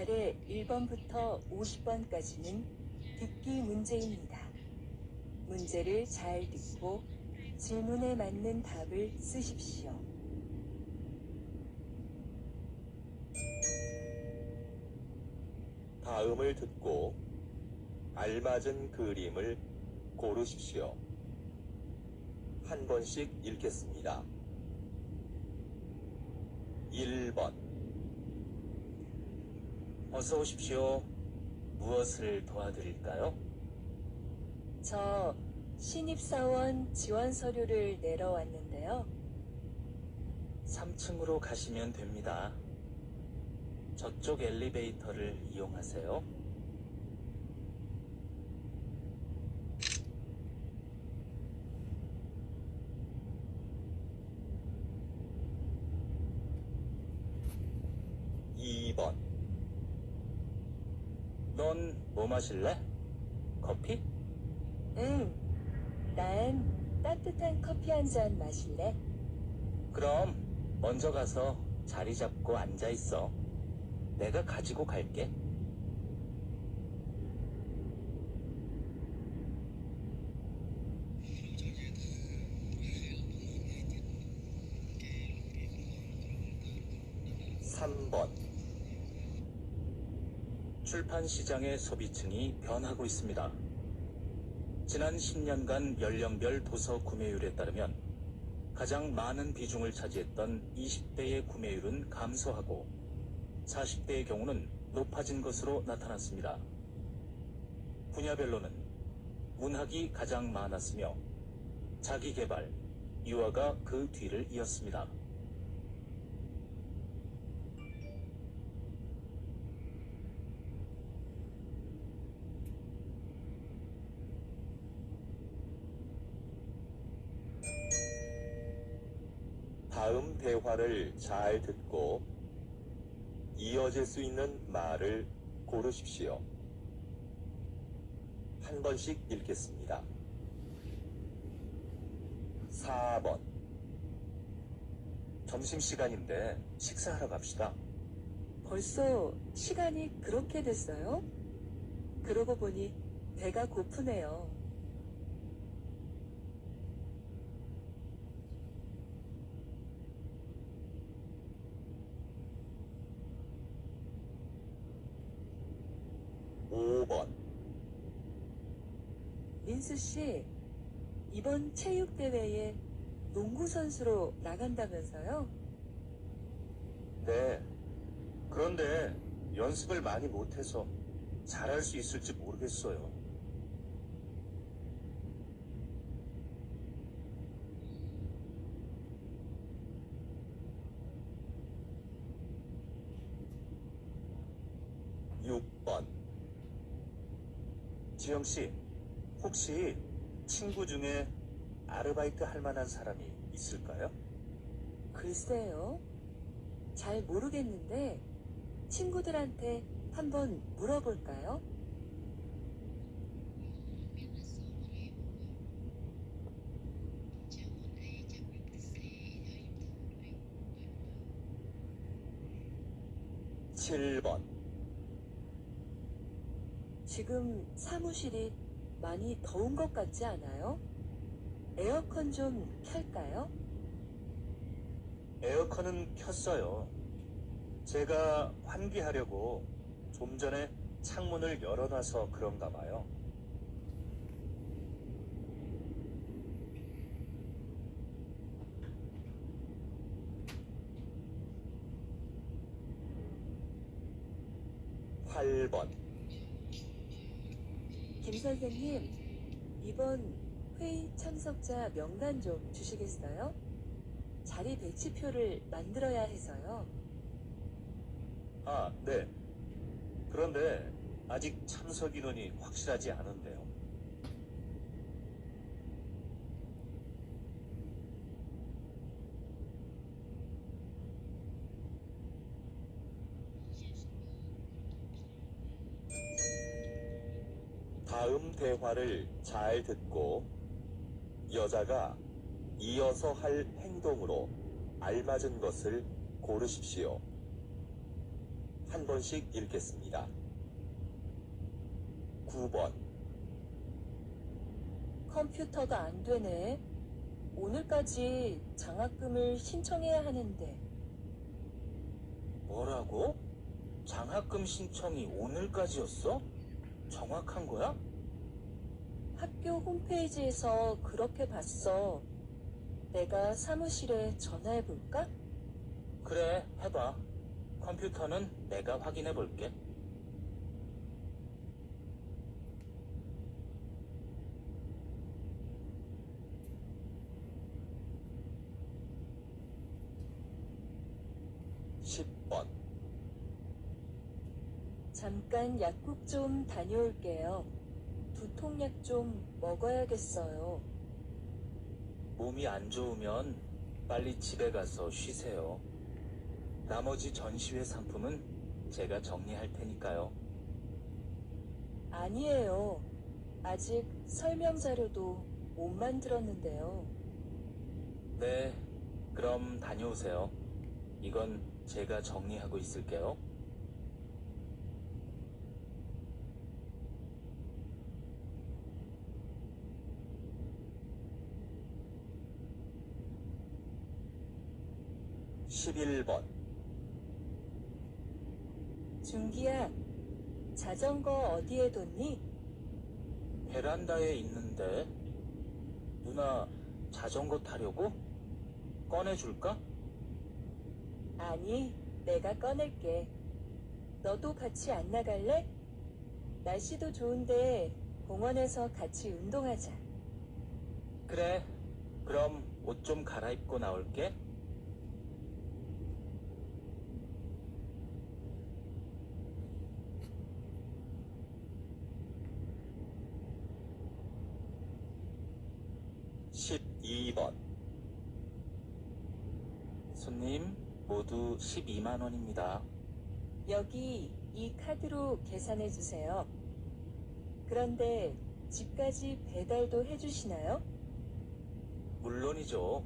아래 1번부터 50번까지는 듣기 문제입니다. 문제를 잘 듣고 질문에 맞는 답을 쓰십시오. 다음을 듣고 알맞은 그림을 고르십시오. 한 번씩 읽겠습니다. 1번. 어서 오십시오. 무엇을 도와드릴까요? 저 신입사원 지원 서류를 내러 왔는데요. 3층으로 가시면 됩니다. 저쪽 엘리베이터를 이용하세요. 2번. 넌 뭐 마실래? 커피? 응, 난 따뜻한 커피 한 잔 마실래? 그럼 먼저 가서 자리 잡고 앉아 있어. 내가 가지고 갈게. 3번. 출판 시장의 소비층이 변하고 있습니다. 지난 10년간 연령별 도서 구매율에 따르면 가장 많은 비중을 차지했던 20대의 구매율은 감소하고 40대의 경우는 높아진 것으로 나타났습니다. 분야별로는 문학이 가장 많았으며 자기계발, 유아가 그 뒤를 이었습니다. 다음 대화를 잘 듣고 이어질 수 있는 말을 고르십시오. 한 번씩 읽겠습니다. 4번. 점심시간인데 식사하러 갑시다. 벌써 시간이 그렇게 됐어요? 그러고 보니 배가 고프네요. 5번. 민수 씨, 이번 체육대회에 농구선수로 나간다면서요? 네. 그런데 연습을 많이 못해서 잘할 수 있을지 모르겠어요. 6번. 지영씨, 혹시 친구 중에 아르바이트 할 만한 사람이 있을까요? 글쎄요. 잘 모르겠는데 친구들한테 한번 물어볼까요? 7번. 지금 사무실이 많이 더운 것 같지 않아요? 에어컨 좀 켤까요? 에어컨은 켰어요. 제가 환기하려고 좀 전에 창문을 열어놔서 그런가 봐요. 8번. 김 선생님, 이번 회의 참석자 명단 좀 주시겠어요? 자리 배치표를 만들어야 해서요. 아, 네. 그런데 아직 참석 인원이 확실하지 않은데요. '다음 대화를 잘 듣고 여자가 이어서 할 행동으로 알맞은 것을 고르십시오. 한 번씩 읽겠습니다. 9번. 컴퓨터가 안 되네. 오늘까지 장학금을 신청해야 하는데. 뭐라고? 장학금 신청이 오늘까지였어? 정확한 거야? 학교 홈페이지에서 그렇게 봤어. 내가 사무실에 전화해 볼까? 그래, 해봐. 컴퓨터는 내가 확인해 볼게. (10번) 잠깐 약국 좀 다녀올게요. 두통약 좀 먹어야겠어요. 몸이 안 좋으면 빨리 집에 가서 쉬세요. 나머지 전시회 상품은 제가 정리할 테니까요. 아니에요. 아직 설명 자료도 못 만들었는데요. 네, 그럼 다녀오세요. 이건 제가 정리하고 있을게요. (11번) 준기야, 자전거 어디에 뒀니? 베란다에 있는데. 누나, 자전거 타려고? 꺼내줄까? 아니, 내가 꺼낼게. 너도 같이 안 나갈래? 날씨도 좋은데 공원에서 같이 운동하자. 그래, 그럼 옷 좀 갈아입고 나올게. (12번) 손님, 모두 12만 원입니다. 여기 이 카드로 계산해 주세요. 그런데 집까지 배달도 해주시나요? 물론이죠.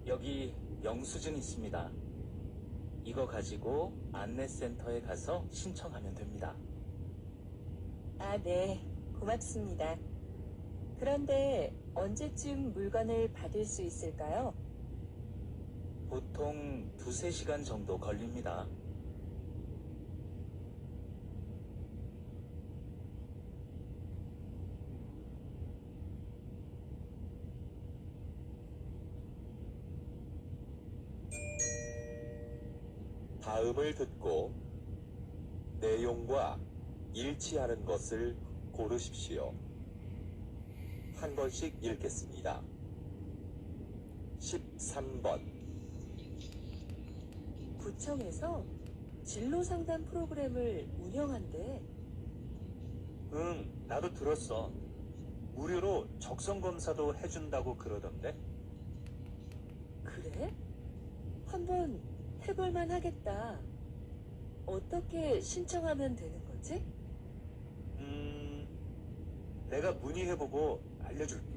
여기 영수증 있습니다. 이거 가지고 안내센터에 가서 신청하면 됩니다. 아, 네. 고맙습니다. 그런데 언제쯤 물건을 받을 수 있을까요? 보통 2~3시간 정도 걸립니다. 다음을 듣고 내용과 일치하는 것을 고르십시오. 한 번씩 읽겠습니다. 13번. 구청에서 진로 상담 프로그램을 운영한대. 응, 나도 들었어. 무료로 적성 검사도 해준다고 그러던데. 그래? 한번 해볼만 하겠다. 어떻게 신청하면 되는 거지? 내가 문의해보고 알려줄게.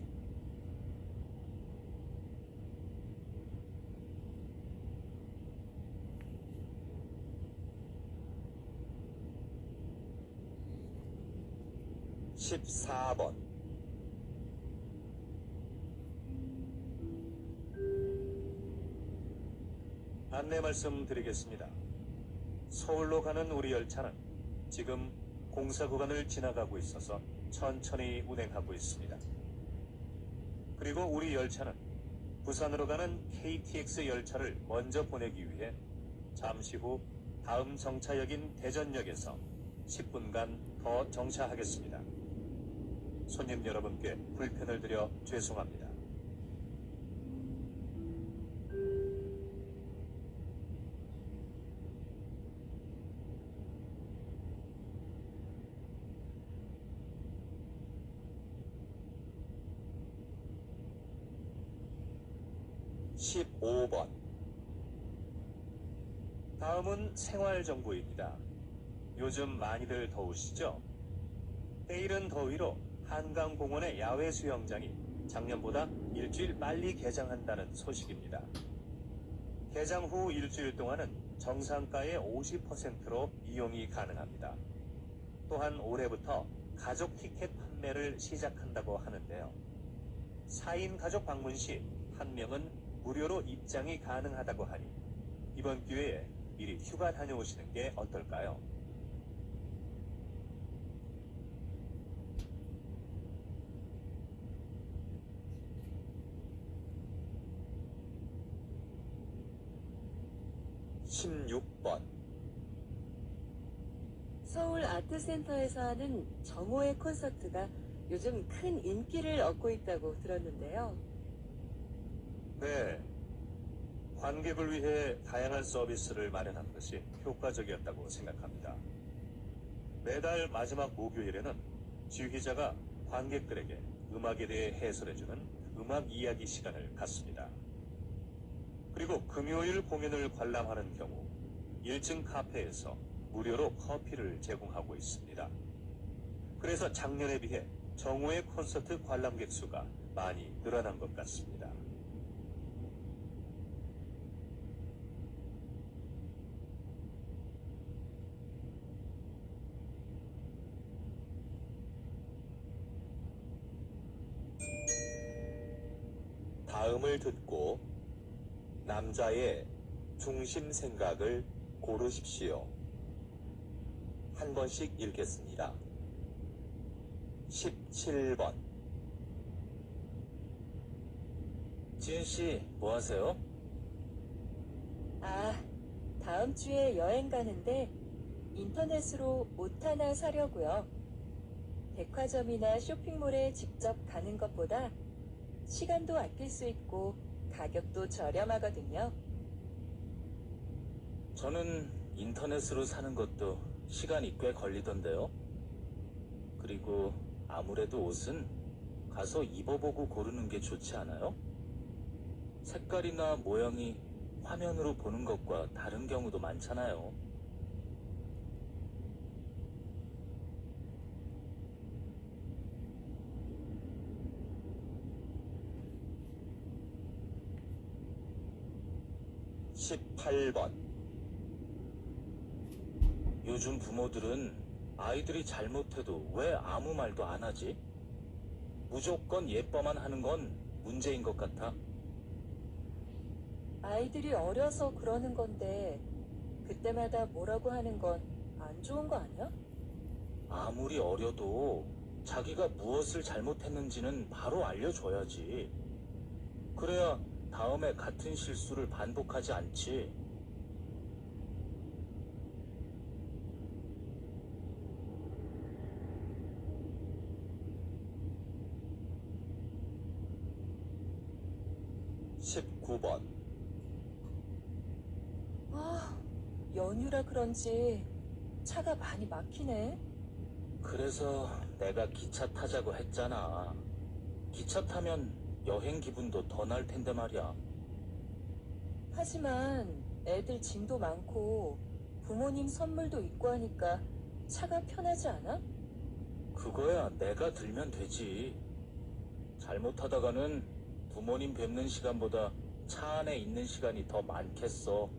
(14번) 안내 말씀드리겠습니다. 서울로 가는 우리 열차는 지금 공사 구간을 지나가고 있어서 천천히 운행하고 있습니다. 그리고 우리 열차는 부산으로 가는 KTX 열차를 먼저 보내기 위해 잠시 후 다음 정차역인 대전역에서 10분간 더 정차하겠습니다. 손님 여러분께 불편을 드려 죄송합니다. (15번) 다음은 생활정보입니다. 요즘 많이들 더우시죠? 때이른 더위로 한강공원의 야외 수영장이 작년보다 일주일 빨리 개장한다는 소식입니다. 개장 후 일주일 동안은 정상가의 50%로 이용이 가능합니다. 또한 올해부터 가족 티켓 판매를 시작한다고 하는데요. 4인 가족 방문 시 한 명은 무료로 입장이 가능하다고 하니 이번 기회에 미리 휴가 다녀오시는 게 어떨까요? (16번) 서울 아트센터에서 하는 정오의 콘서트가 요즘 큰 인기를 얻고 있다고 들었는데요. 네. 관객을 위해 다양한 서비스를 마련한 것이 효과적이었다고 생각합니다. 매달 마지막 목요일에는 지휘자가 관객들에게 음악에 대해 해설해주는 음악 이야기 시간을 갖습니다. 그리고 금요일 공연을 관람하는 경우 1층 카페에서 무료로 커피를 제공하고 있습니다. 그래서 작년에 비해 정오의 콘서트 관람객 수가 많이 늘어난 것 같습니다. 다음을 듣고 남자의 중심 생각을 고르십시오. 한 번씩 읽겠습니다. 17번. 지은 씨, 뭐 하세요? 아, 다음 주에 여행 가는데 인터넷으로 옷 하나 사려고요. 백화점이나 쇼핑몰에 직접 가는 것보다 시간도 아낄 수 있고 가격도 저렴하거든요. 저는 인터넷으로 사는 것도 시간이 꽤 걸리던데요. 그리고 아무래도 옷은 가서 입어보고 고르는 게 좋지 않아요? 색깔이나 모양이 화면으로 보는 것과 다른 경우도 많잖아요. (18번) 요즘 부모들은 아이들이 잘못해도 왜 아무 말도 안 하지? 무조건 예뻐만 하는 건 문제인 것 같아. 아이들이 어려서 그러는 건데 그때마다 뭐라고 하는 건 안 좋은 거 아니야? 아무리 어려도 자기가 무엇을 잘못했는지는 바로 알려줘야지. 그래야 다음에 같은 실수를 반복하지 않지. (19번) 아, 연휴라 그런지 차가 많이 막히네. 그래서 내가 기차 타자고 했잖아. 기차 타면 여행 기분도 더 날 텐데 말이야. 하지만 애들 짐도 많고 부모님 선물도 있고 하니까 차가 편하지 않아? 그거야 내가 들면 되지. 잘못하다가는 부모님 뵙는 시간보다 차 안에 있는 시간이 더 많겠어.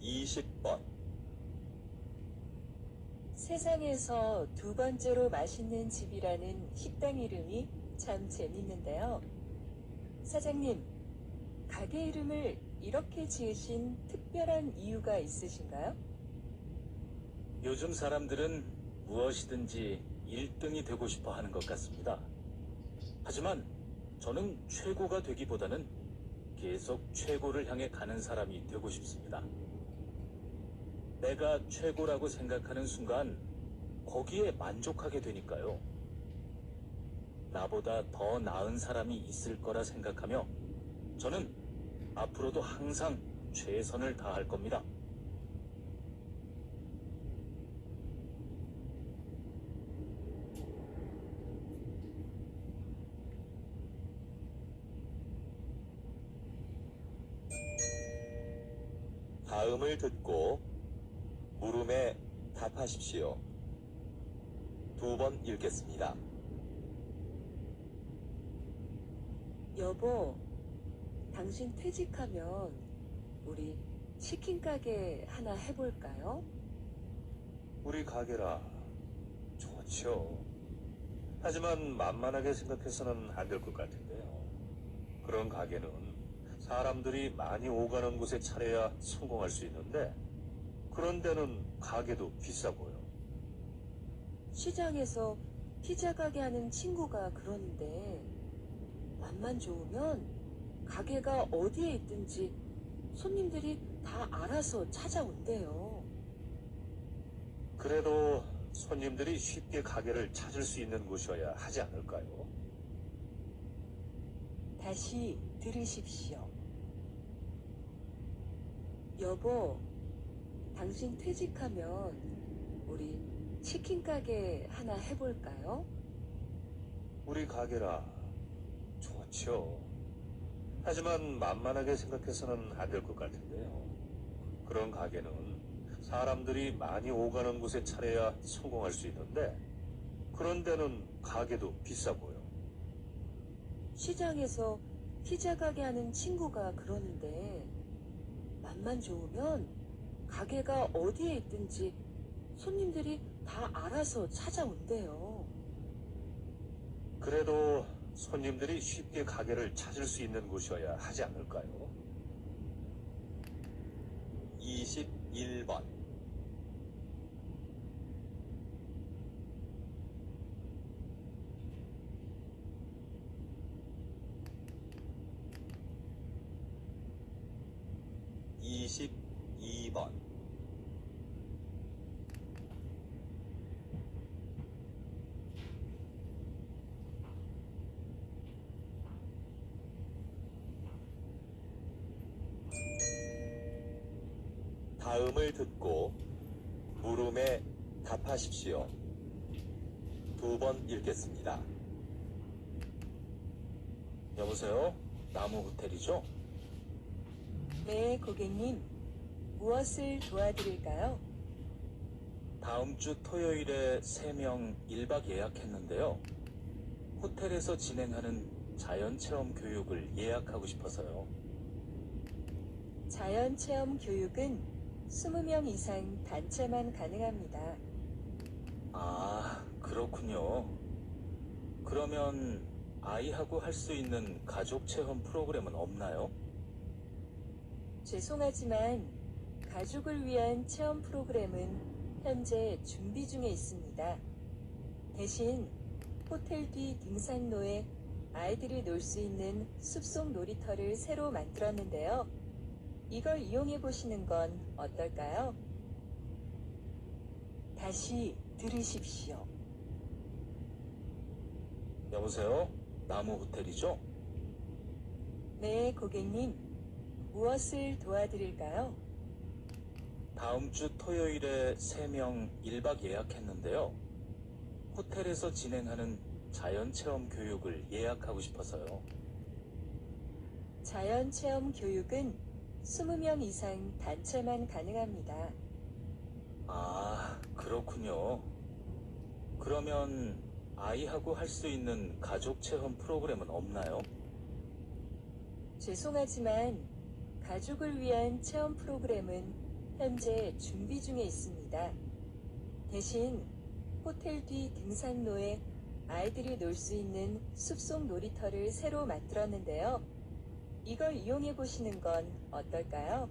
(20번) 세상에서 두 번째로 맛있는 집이라는 식당 이름이 참 재밌는데요. 사장님, 가게 이름을 이렇게 지으신 특별한 이유가 있으신가요? 요즘 사람들은 무엇이든지 1등이 되고 싶어 하는 것 같습니다. 하지만 저는 최고가 되기보다는 계속 최고를 향해 가는 사람이 되고 싶습니다. 내가 최고라고 생각하는 순간 거기에 만족하게 되니까요. 나보다 더 나은 사람이 있을 거라 생각하며 저는 앞으로도 항상 최선을 다할 겁니다. 다음을 듣고 물음에 답하십시오. 2번 읽겠습니다. 여보, 당신 퇴직하면 우리 치킨 가게 하나 해볼까요? 우리 가게라 좋죠. 하지만 만만하게 생각해서는 안 될 것 같은데요. 그런 가게는 사람들이 많이 오가는 곳에 차려야 성공할 수 있는데 그런 데는 가게도 비싸고요. 시장에서 피자 가게 하는 친구가 그러는데 맛만 좋으면 가게가 어디에 있든지 손님들이 다 알아서 찾아온대요. 그래도 손님들이 쉽게 가게를 찾을 수 있는 곳이어야 하지 않을까요? 다시 들으십시오. 여보, 당신 퇴직하면 우리 치킨 가게 하나 해볼까요? 우리 가게라 좋죠. 하지만 만만하게 생각해서는 안 될 것 같은데요. 그런 가게는 사람들이 많이 오가는 곳에 차려야 성공할 수 있는데 그런 데는 가게도 비싸고요. 시장에서 피자 가게 하는 친구가 그러는데 맛만 좋으면 가게가 어디에 있든지 손님들이 다 알아서 찾아온대요. 그래도 손님들이 쉽게 가게를 찾을 수 있는 곳이어야 하지 않을까요? 21번. (22번) 다음을 듣고 물음에 답하십시오. 2번 읽겠습니다. 여보세요? 나무 호텔이죠? 네, 고객님. 무엇을 도와드릴까요? 다음 주 토요일에 3명 1박 예약했는데요. 호텔에서 진행하는 자연체험 교육을 예약하고 싶어서요. 자연체험 교육은 20명 이상 단체만 가능합니다. 아, 그렇군요. 그러면 아이하고 할 수 있는 가족 체험 프로그램은 없나요? 죄송하지만 가족을 위한 체험 프로그램은 현재 준비 중에 있습니다. 대신 호텔 뒤 등산로에 아이들이 놀 수 있는 숲속 놀이터를 새로 만들었는데요. 이걸 이용해 보시는 건 어떨까요? 다시 들으십시오. 여보세요? 나무 호텔이죠? 네, 고객님. 무엇을 도와드릴까요? 다음 주 토요일에 3명 1박 예약했는데요. 호텔에서 진행하는 자연체험 교육을 예약하고 싶어서요. 자연체험 교육은 20명 이상 단체만 가능합니다. 아, 그렇군요. 그러면 아이하고 할 수 있는 가족 체험 프로그램은 없나요? 죄송하지만 가족을 위한 체험 프로그램은 현재 준비 중에 있습니다. 대신 호텔 뒤 등산로에 아이들이 놀 수 있는 숲속 놀이터를 새로 만들었는데요. 이걸 이용해 보시는 건 어떨까요?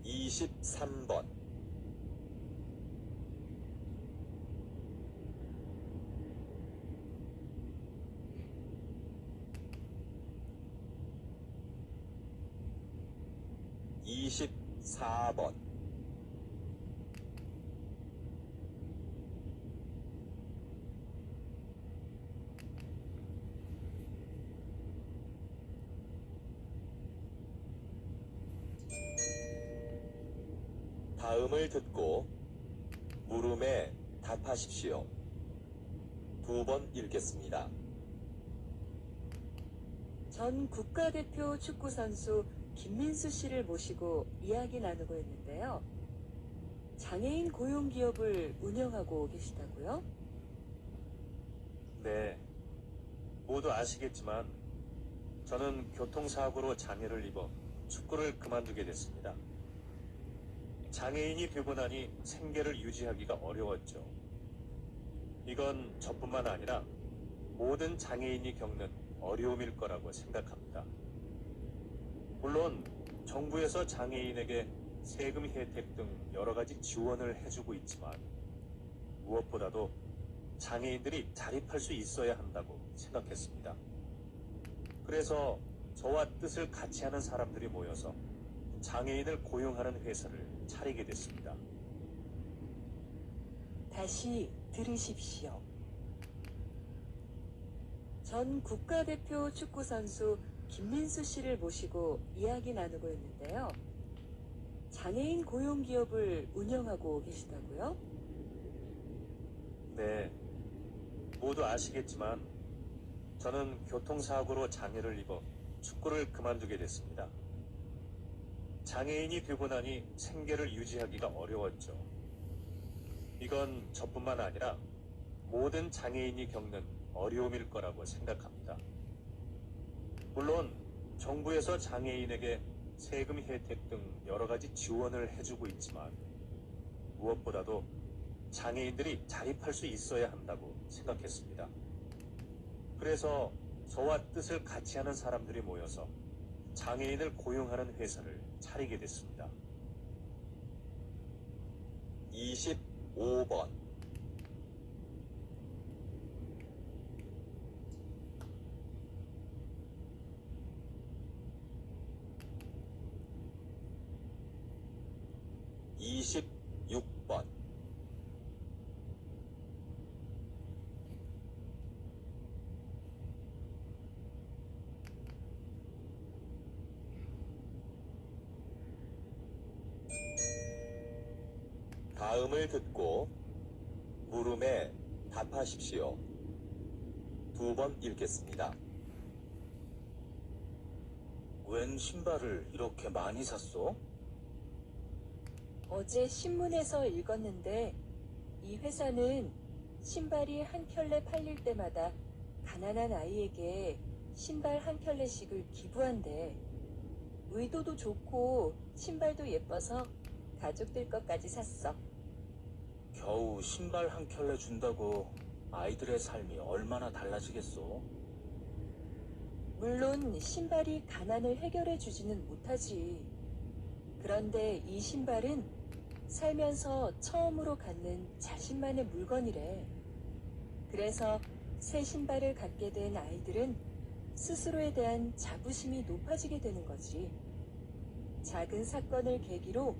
23번. (24번) 다음을 듣고 물음에 답하십시오. 2번 읽겠습니다. 전 국가대표 축구선수 김민수 씨를 모시고 이야기 나누고 있는데요. 장애인 고용 기업을 운영하고 계시다고요? 네, 모두 아시겠지만 저는 교통사고로 장애를 입어 축구를 그만두게 됐습니다. 장애인이 되고 나니 생계를 유지하기가 어려웠죠. 이건 저뿐만 아니라 모든 장애인이 겪는 어려움일 거라고 생각합니다. 물론 정부에서 장애인에게 세금 혜택 등 여러 가지 지원을 해주고 있지만 무엇보다도 장애인들이 자립할 수 있어야 한다고 생각했습니다. 그래서 저와 뜻을 같이 하는 사람들이 모여서 장애인을 고용하는 회사를 차리게 됐습니다. 다시 들으십시오. 전 국가대표 축구선수 김민수 씨를 모시고 이야기 나누고 있는데요. 장애인 고용 기업을 운영하고 계시다고요? 네, 모두 아시겠지만 저는 교통사고로 장애를 입어 축구를 그만두게 됐습니다. 장애인이 되고 나니 생계를 유지하기가 어려웠죠. 이건 저뿐만 아니라 모든 장애인이 겪는 어려움일 거라고 생각합니다. 물론 정부에서 장애인에게 세금 혜택 등 여러 가지 지원을 해주고 있지만 무엇보다도 장애인들이 자립할 수 있어야 한다고 생각했습니다. 그래서 저와 뜻을 같이 하는 사람들이 모여서 장애인을 고용하는 회사를 차리게 됐습니다. 25번, (26번) 다음을 듣고 물음에 답하십시오. 2번 읽겠습니다. 웬 신발을 이렇게 많이 샀어? 어제 신문에서 읽었는데 이 회사는 신발이 한 켤레 팔릴 때마다 가난한 아이에게 신발 한 켤레씩을 기부한대. 의도도 좋고 신발도 예뻐서 가족들 것까지 샀어. 겨우 신발 한 켤레 준다고 아이들의 삶이 얼마나 달라지겠어? 물론 신발이 가난을 해결해 주지는 못하지. 그런데 이 신발은 살면서 처음으로 갖는 자신만의 물건이래. 그래서 새 신발을 갖게 된 아이들은 스스로에 대한 자부심이 높아지게 되는 거지. 작은 사건을 계기로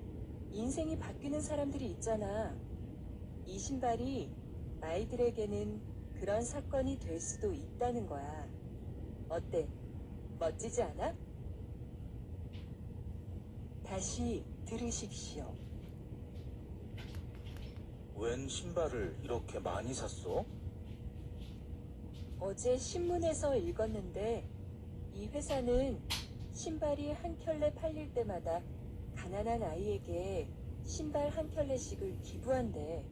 인생이 바뀌는 사람들이 있잖아. 이 신발이 아이들에게는 그런 사건이 될 수도 있다는 거야. 어때? 멋지지 않아? 다시 들으십시오. 웬 신발을 이렇게 많이 샀어? 어제 신문에서 읽었는데 이 회사는 신발이 한 켤레 팔릴 때마다 가난한 아이에게 신발 한 켤레씩을 기부한대.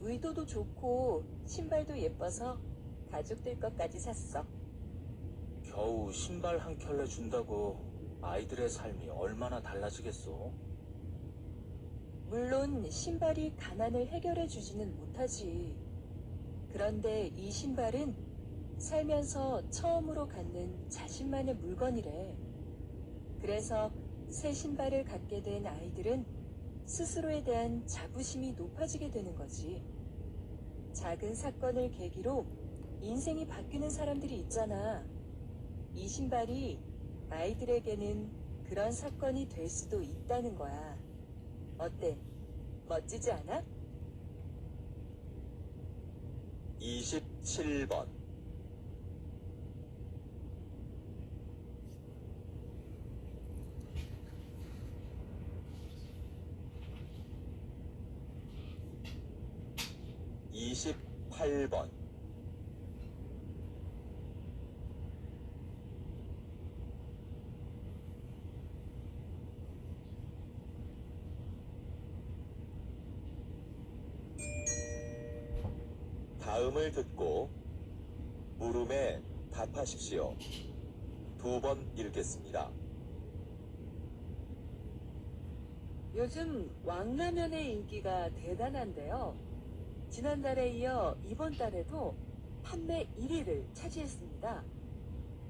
의도도 좋고 신발도 예뻐서 가족들 것까지 샀어. 겨우 신발 한 켤레 준다고 아이들의 삶이 얼마나 달라지겠어? 물론 신발이 가난을 해결해 주지는 못하지. 그런데 이 신발은 살면서 처음으로 갖는 자신만의 물건이래. 그래서 새 신발을 갖게 된 아이들은 스스로에 대한 자부심이 높아지게 되는 거지. 작은 사건을 계기로 인생이 바뀌는 사람들이 있잖아. 이 신발이 아이들에게는 그런 사건이 될 수도 있다는 거야. 어때? 멋지지 않아? 27번, (28번) 다음을 듣고 물음에 답하십시오. 2번 읽겠습니다. 요즘 왕라면의 인기가 대단한데요. 지난달에 이어 이번 달에도 판매 1위를 차지했습니다.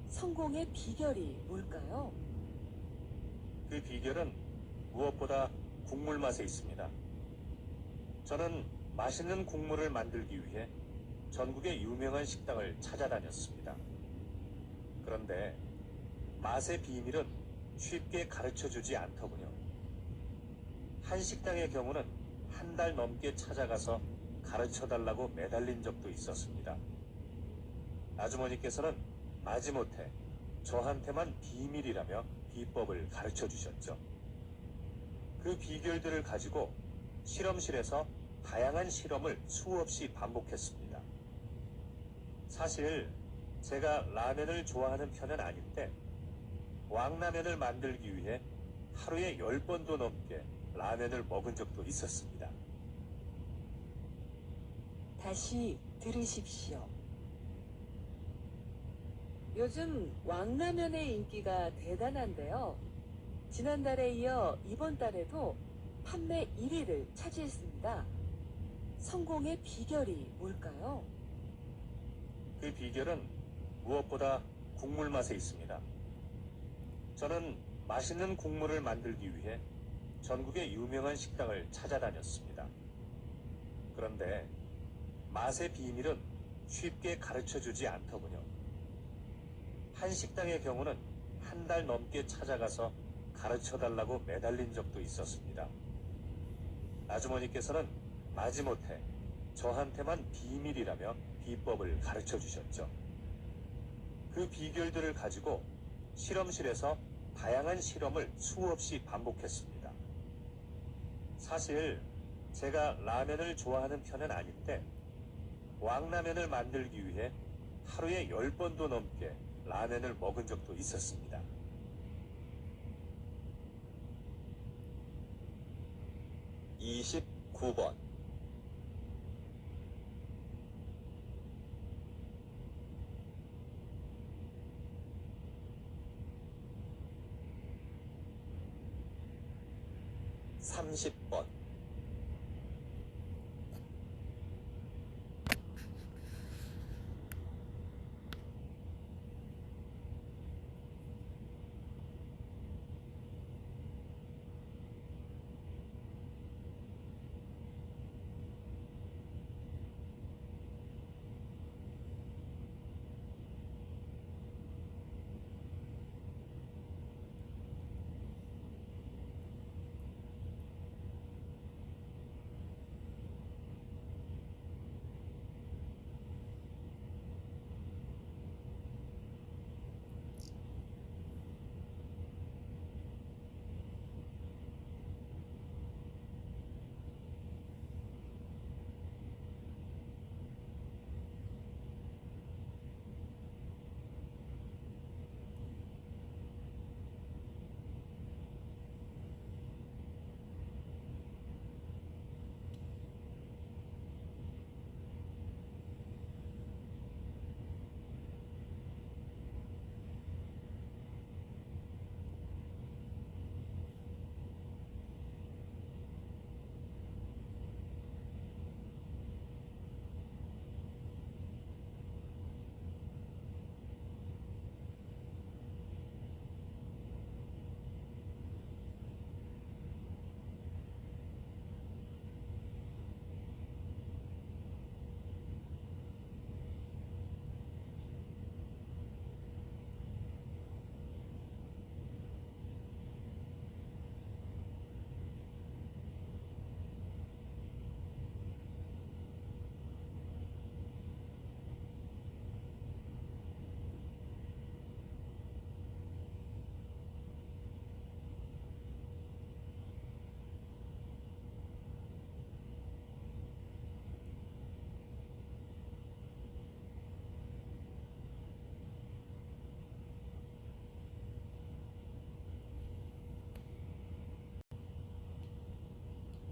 성공의 비결이 뭘까요? 그 비결은 무엇보다 국물 맛에 있습니다. 저는 맛있는 국물을 만들기 위해 전국의 유명한 식당을 찾아다녔습니다. 그런데 맛의 비밀은 쉽게 가르쳐주지 않더군요. 한 식당의 경우는 한 달 넘게 찾아가서 가르쳐달라고 매달린 적도 있었습니다. 아주머니께서는 마지못해 저한테만 비밀이라며 비법을 가르쳐 주셨죠. 그 비결들을 가지고 실험실에서 다양한 실험을 수없이 반복했습니다. 사실 제가 라면을 좋아하는 편은 아닌데 왕라면을 만들기 위해 하루에 10번도 넘게 라면을 먹은 적도 있었습니다. 다시 들으십시오. 요즘 왕라면의 인기가 대단한데요. 지난달에 이어 이번 달에도 판매 1위를 차지했습니다. 성공의 비결이 뭘까요? 그 비결은 무엇보다 국물 맛에 있습니다. 저는 맛있는 국물을 만들기 위해 전국의 유명한 식당을 찾아다녔습니다. 그런데 맛의 비밀은 쉽게 가르쳐주지 않더군요. 한 식당의 경우는 한 달 넘게 찾아가서 가르쳐달라고 매달린 적도 있었습니다. 아주머니께서는 마지못해 저한테만 비밀이라며 비법을 가르쳐 주셨죠. 그 비결들을 가지고 실험실에서 다양한 실험을 수없이 반복했습니다. 사실 제가 라면을 좋아하는 편은 아닌데 왕라면을 만들기 위해 하루에 10번도 넘게 라면을 먹은 적도 있었습니다. 29번 30번